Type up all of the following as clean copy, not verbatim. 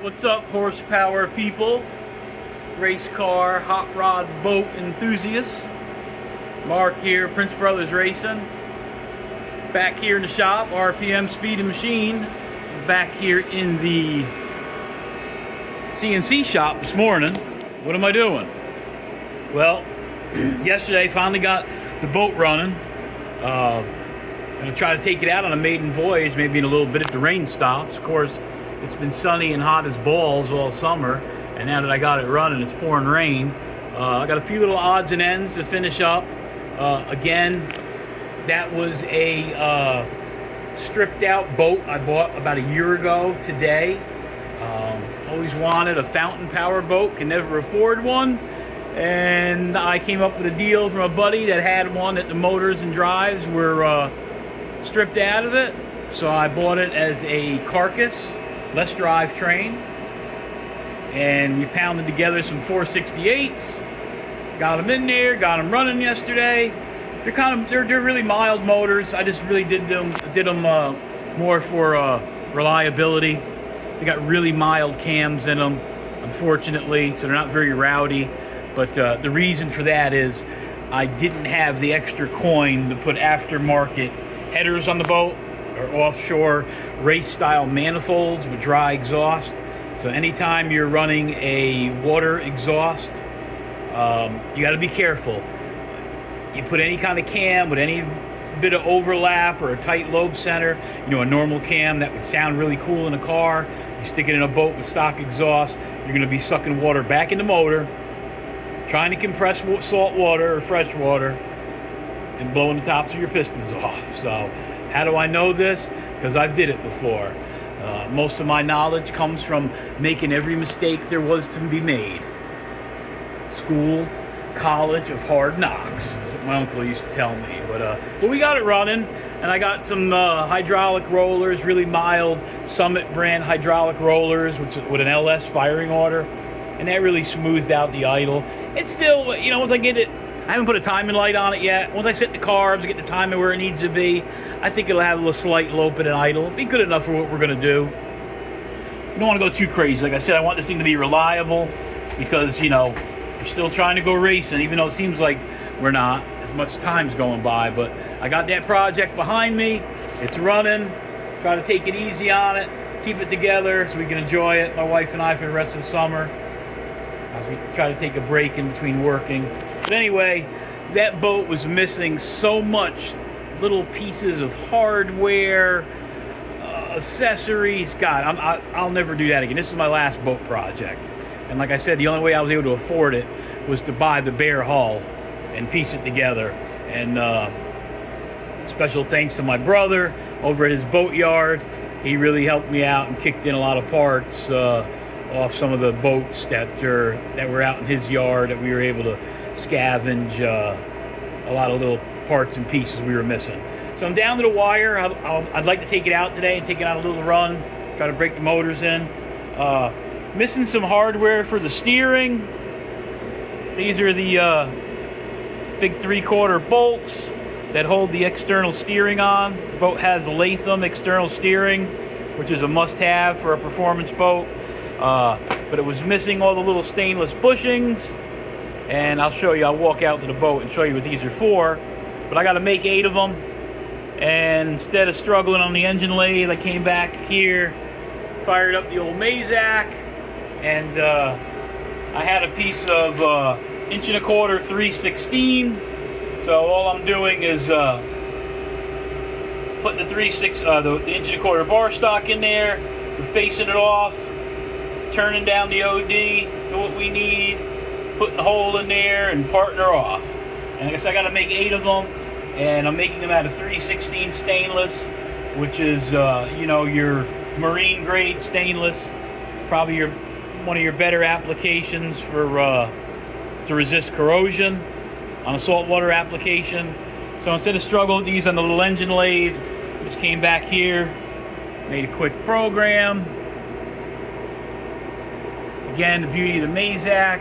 What's up, horsepower people, race car, hot rod, boat enthusiasts? Mark here, Prince Brothers Racing. Back here in the shop, RPM Speed and Machine. Back here in the CNC shop this morning. What am I doing? Well, yesterday finally got the boat running. Gonna try to take it out on a maiden voyage, maybe in a little bit if the rain stops. Of course, it's been sunny and hot as balls all summer, and now that I got it running, it's pouring rain. I got a few little odds and ends to finish up. Again, that was a stripped out boat I bought about a year ago today. Always wanted a fountain power boat, can never afford one. And I came up with a deal from a buddy that had one that the motors and drives were stripped out of it. So I bought it as a carcass, less drivetrain. And we pounded together some 468s. Got them in there, got them running yesterday. They're really mild motors. I just really did them more for reliability. They got really mild cams in them, unfortunately, so they're not very rowdy. But the reason for that is I didn't have the extra coin to put aftermarket headers on the boat or offshore race-style manifolds with dry exhaust. So anytime you're running a water exhaust, you got to be careful. You put any kind of cam with any bit of overlap or a tight lobe center, a normal cam that would sound really cool in a car, you stick it in a boat with stock exhaust, you're going to be sucking water back in the motor, trying to compress salt water or fresh water, and blowing the tops of your pistons off. So how do I know this? Because I've did it before. Most of my knowledge comes from making every mistake there was to be made. School, college of hard knocks, is what my uncle used to tell me. But we got it running, and I got some hydraulic rollers, really mild Summit brand hydraulic rollers with an LS firing order, and that really smoothed out the idle. It's still, once I get it, I haven't put a timing light on it yet. Once I set the carbs, get the timing where it needs to be, I think it'll have a little slight lope and idle. It'll be good enough for what we're going to do. I don't want to go too crazy. Like I said, I want this thing to be reliable because, we're still trying to go racing, even though it seems like we're not. As much time's going by. But I got that project behind me. It's running. Try to take it easy on it. Keep it together so we can enjoy it, my wife and I, for the rest of the summer. As we try to take a break in between working. But anyway, that boat was missing so much little pieces of hardware, accessories. God, I'll never do that again. This is my last boat project. And like I said, the only way I was able to afford it was to buy the bare hull and piece it together. And special thanks to my brother over at his boat yard. He really helped me out and kicked in a lot of parts off some of the boats that were out in his yard that we were able to scavenge a lot of little parts and pieces we were missing. So I'm down to the wire. I'd like to take it out today and take it on a little run, try to break the motors in. Missing some hardware for the steering. These are the big 3/4 bolts that hold the external steering on. The boat has Lathe external steering, which is a must-have for a performance boat. But it was missing all the little stainless bushings. And I'll show you, I'll walk out to the boat and show you what these are for. But I got to make 8 of them. And instead of struggling on the engine lathe, I came back here, fired up the old Mazak, and I had a piece of 1 1/4 3/16. So all I'm doing is putting the 1 1/4 bar stock in there, we're facing it off, turning down the OD to what we need, putting the hole in there, and parting her off. And I guess I got to make 8 of them, and I'm making them out of 3/16 stainless, which is your marine grade stainless, probably one of your better applications for to resist corrosion on a saltwater application. So instead of struggling with these on the little engine lathe, just came back here, made a quick program. Again, the beauty of the Mazak,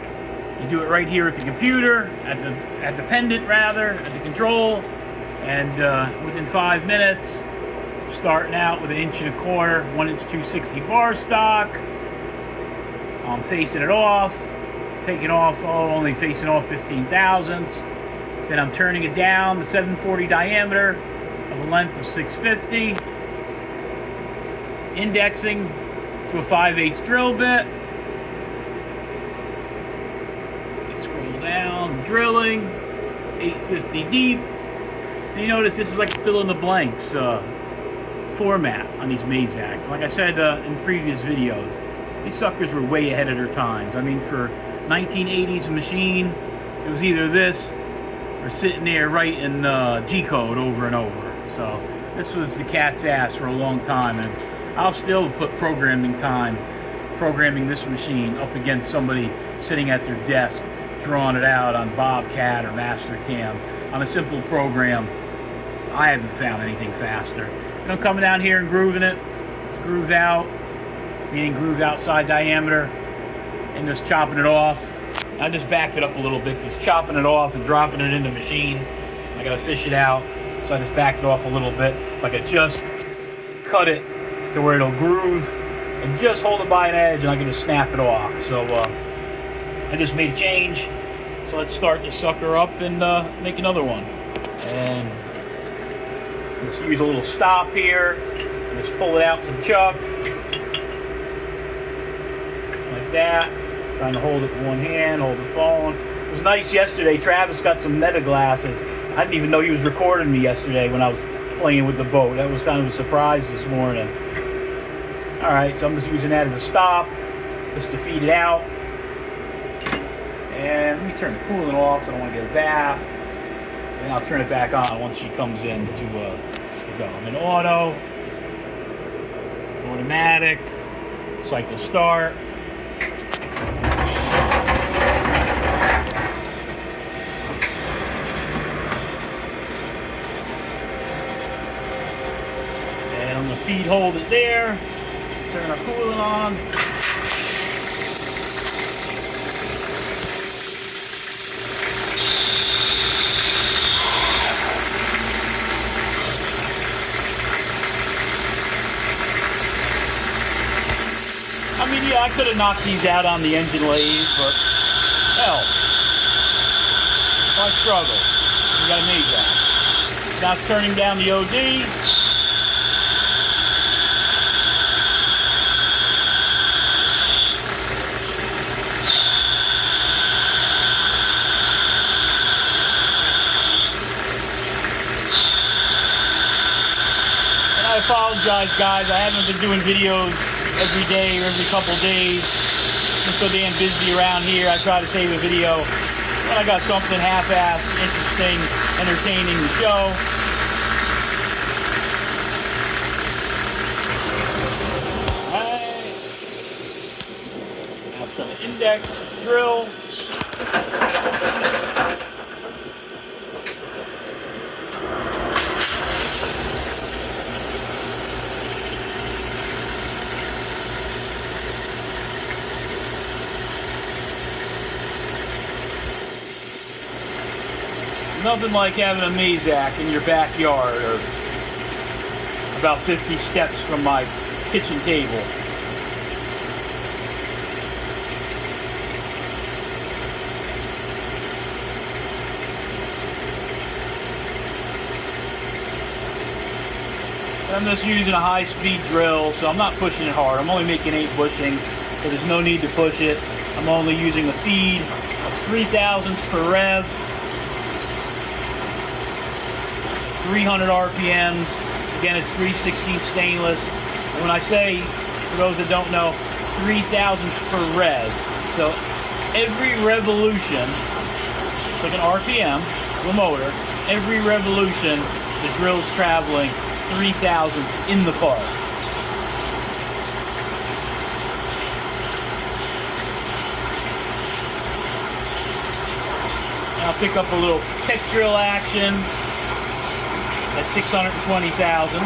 you do it right here at the computer, at the pendant rather, at the control, and within 5 minutes, starting out with 1 1/4 1 260 bar stock, I'm facing it off, taking off, only facing off 15 thousandths. Then I'm turning it down to 740 diameter of a length of 650. Indexing to a 5/8 drill bit. Scroll down, drilling, 850 deep. And you notice this is like fill in the blanks format on these Mazaks. Like I said in previous videos, these suckers were way ahead of their times. I mean, for 1980s machine, it was either this or sitting there writing G-code over and over. So this was the cat's ass for a long time, and I'll still put programming time programming this machine up against somebody sitting at their desk drawing it out on Bobcat or Mastercam on a simple program. I haven't found anything faster. And I'm coming down here and grooving it, groove out, meaning groove outside diameter, and just chopping it off. I just backed it up a little bit, just chopping it off and dropping it in the machine. I gotta fish it out, so I just backed it off a little bit. If I could just cut it to where it'll groove and just hold it by an edge, and I can just snap it off. So I just made a change. So let's start this sucker up and make another one. And let's use a little stop here. Just pull it out some chuck. Like that. Trying to hold it with one hand, hold the phone. It was nice yesterday. Travis got some meta glasses. I didn't even know he was recording me yesterday when I was playing with the boat. That was kind of a surprise this morning. Alright, so I'm just using that as a stop, just to feed it out. And let me turn the coolant off. I don't want to get a bath. And I'll turn it back on once she comes in to go. I'm in auto, automatic, cycle start. And I'm going to feed hold it there. Turn our coolant on. I mean, yeah, I could have knocked these out on the engine lathe, but hell, why struggle? We got a Mazak. Now it's turning down the OD. And I apologize, guys. I haven't been doing videos every day or every couple days. I'm so damn busy around here. I try to save a video when I got something half-assed, interesting, entertaining to show. Alright. Now it's going to index, drill. Nothing like having a Mazak in your backyard or about 50 steps from my kitchen table. I'm just using a high-speed drill, so I'm not pushing it hard. I'm only making 8 bushings, so there's no need to push it. I'm only using a feed of 3 thousandths per rev. 300 RPM. Again, it's 316 stainless. And when I say, for those that don't know, 3 thousandths per rev. So every revolution, it's like an RPM of a motor, every revolution, the drill's traveling 3 thousandths in the part. Now I'll pick up a little tech drill action. At 620,000.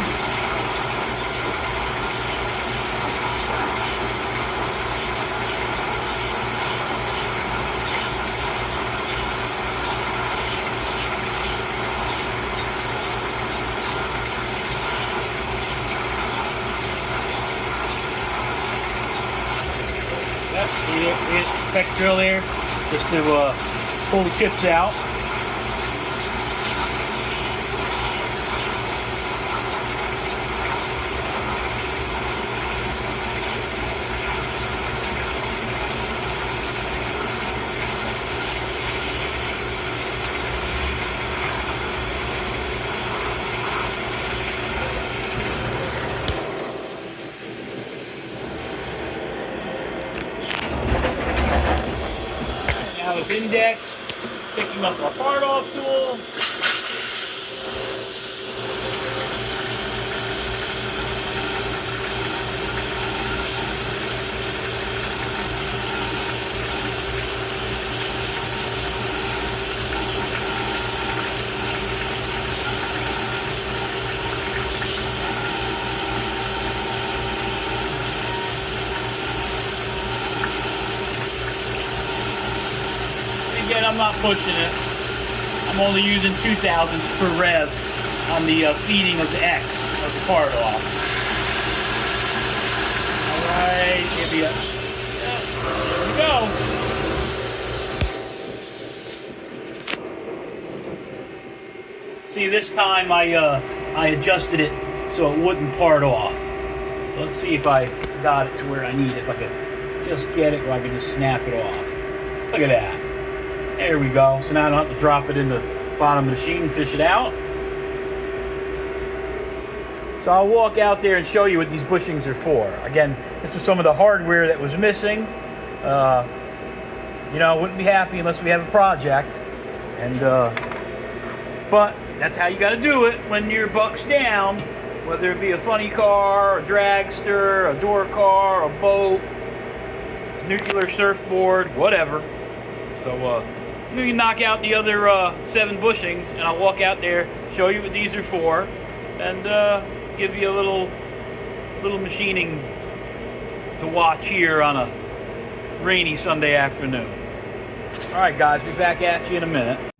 See the effect drill there, just to pull the chips out. Now with index, picking up our part off tool. Again, I'm not pushing it. I'm only using 2,000 per rev on the feeding of the X of the part off. Alright, give you a... There we go. See, this time I adjusted it so it wouldn't part off. Let's see if I got it to where I need it. If I could just get it where I can just snap it off. Look at that. There we go. So now I don't have to drop it in the bottom of the machine and fish it out. So I'll walk out there and show you what these bushings are for. Again, this was some of the hardware that was missing. You know, wouldn't be happy unless we have a project. And but that's how you got to do it when your buck's down. Whether it be a funny car, a dragster, a door car, a boat, a nuclear surfboard, whatever. So you can knock out the other 7 bushings, and I'll walk out there, show you what these are for, and give you a little machining to watch here on a rainy Sunday afternoon. All right, guys, be back at you in a minute.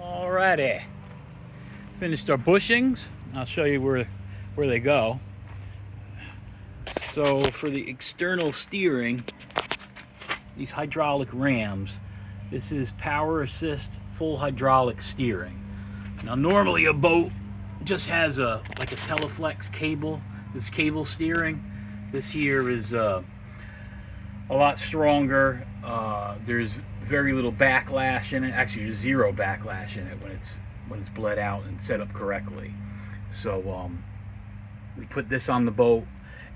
Alrighty, finished our bushings. I'll show you where they go. So for the external steering, these hydraulic rams, this is power assist full hydraulic steering. Now normally a boat just has like a Teleflex cable, this cable steering. This here is a lot stronger. There's very little backlash in it. Actually, there's zero backlash in it when it's bled out and set up correctly. So we put this on the boat.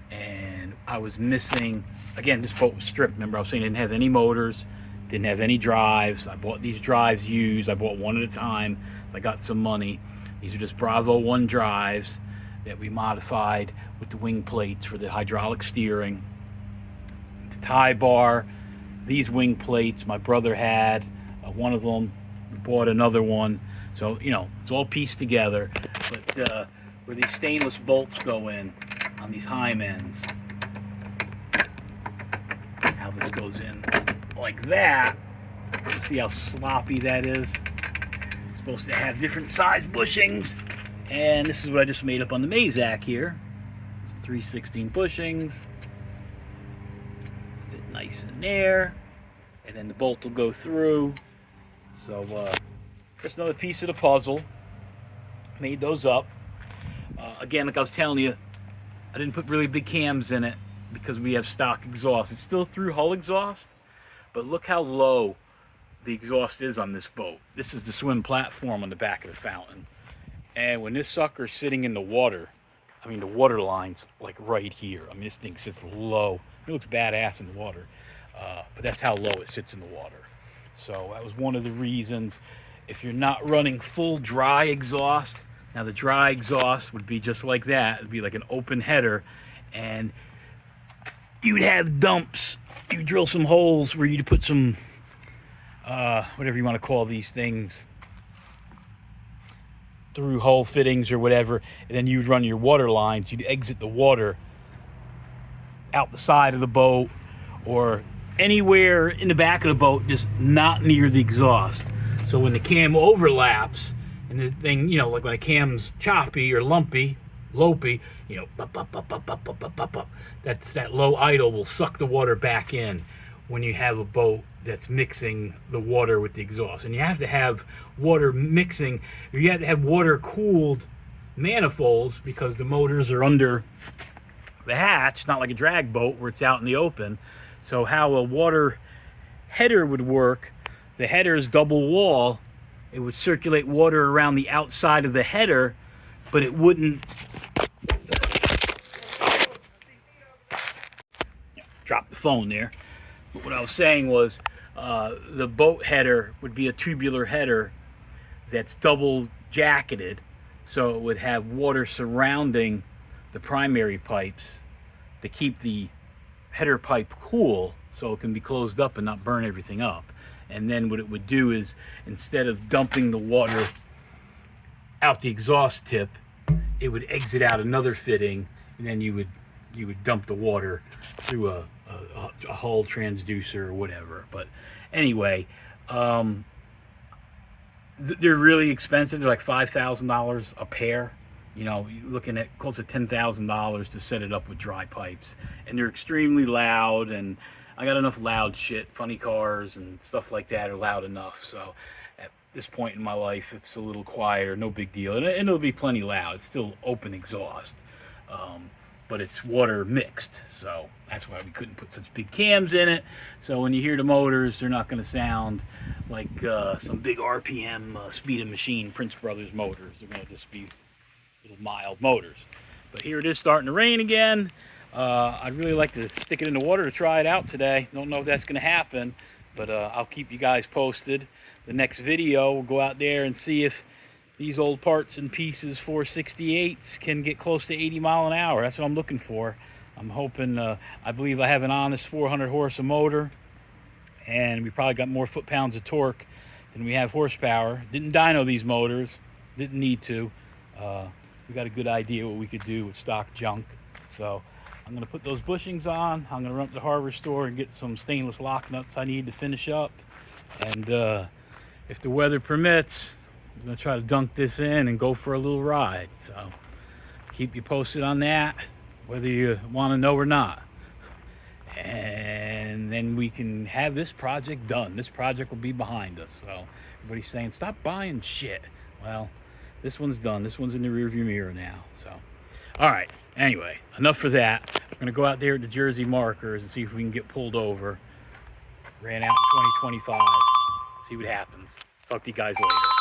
And I was missing, again, this boat was stripped. Remember, I was saying it didn't have any motors, didn't have any drives. I bought these drives used. I bought one at a time, so I got some money. These are just Bravo 1 drives that we modified with the wing plates for the hydraulic steering. The tie bar, these wing plates, my brother had one of them. We bought another one. So, you know, it's all pieced together. But where these stainless bolts go in, on these heim ends, how this goes in like that. See how sloppy that is? It's supposed to have different size bushings, and this is what I just made up on the Mazak here. Some 3/16 bushings, fit nice in there, and then the bolt will go through. So just another piece of the puzzle. Made those up. Again, like I was telling you, I didn't put really big cams in it because we have stock exhaust. It's still through hull exhaust, but look how low the exhaust is on this boat. This is the swim platform on the back of the fountain. And when this sucker's sitting in the water, I mean, the water line's like right here. I mean, this thing sits low. It looks badass in the water, but that's how low it sits in the water. So that was one of the reasons. If you're not running full dry exhaust, now the dry exhaust would be just like that. It'd be like an open header, and you'd have dumps. You drill some holes where you'd put some, whatever you want to call these things, through hole fittings or whatever, and then you'd run your water lines. You'd exit the water out the side of the boat or anywhere in the back of the boat, just not near the exhaust. So when the cam overlaps and the thing, you know, like when a cam's choppy or lumpy, lopey, you know, bup, bup, bup, bup, bup, bup, bup, bup, bup. That's that low idle will suck the water back in when you have a boat that's mixing the water with the exhaust. And you have to have water mixing, you have to have water cooled manifolds because the motors are under the hatch, not like a drag boat where it's out in the open. So how a water header would work, the header is double wall. It would circulate water around the outside of the header, but it wouldn't drop the phone there. But what I was saying was the boat header would be a tubular header that's double jacketed, so it would have water surrounding the primary pipes to keep the header pipe cool so it can be closed up and not burn everything up. And then what it would do is, instead of dumping the water out the exhaust tip, it would exit out another fitting, and then you would dump the water through a hull transducer or whatever. But anyway, they're really expensive. They're like $5,000 a pair. You know, you're looking at close to $10,000 to set it up with dry pipes, and they're extremely loud. And I got enough loud shit, funny cars and stuff like that are loud enough. So at this point in my life, if it's a little quieter, no big deal. And it'll be plenty loud. It's still open exhaust, but it's water mixed. So that's why we couldn't put such big cams in it. So when you hear the motors, they're not going to sound like some big RPM speed of machine Prince Brothers motors. They're going to just be little mild motors. But here it is starting to rain again. I'd really like to stick it in the water to try it out today. Don't know if that's going to happen, but I'll keep you guys posted. The next video, we'll go out there and see if these old parts and pieces 468s can get close to 80 mile an hour. That's what I'm looking for. I'm hoping, I believe I have an honest 400 horse of motor, and we probably got more foot-pounds of torque than we have horsepower. Didn't dyno these motors, didn't need to. We got a good idea what we could do with stock junk. So I'm going to put those bushings on. I'm going to run up to the hardware store and get some stainless lock nuts I need to finish up. And if the weather permits, I'm going to try to dunk this in and go for a little ride. So keep you posted on that, whether you want to know or not. And then we can have this project done. This project will be behind us. So everybody's saying, stop buying shit. Well, this one's done. This one's in the rearview mirror now. So, all right. Anyway, enough for that. We're going to go out there at the Jersey markers and see if we can get pulled over. Ran out in 2025. See what happens. Talk to you guys later.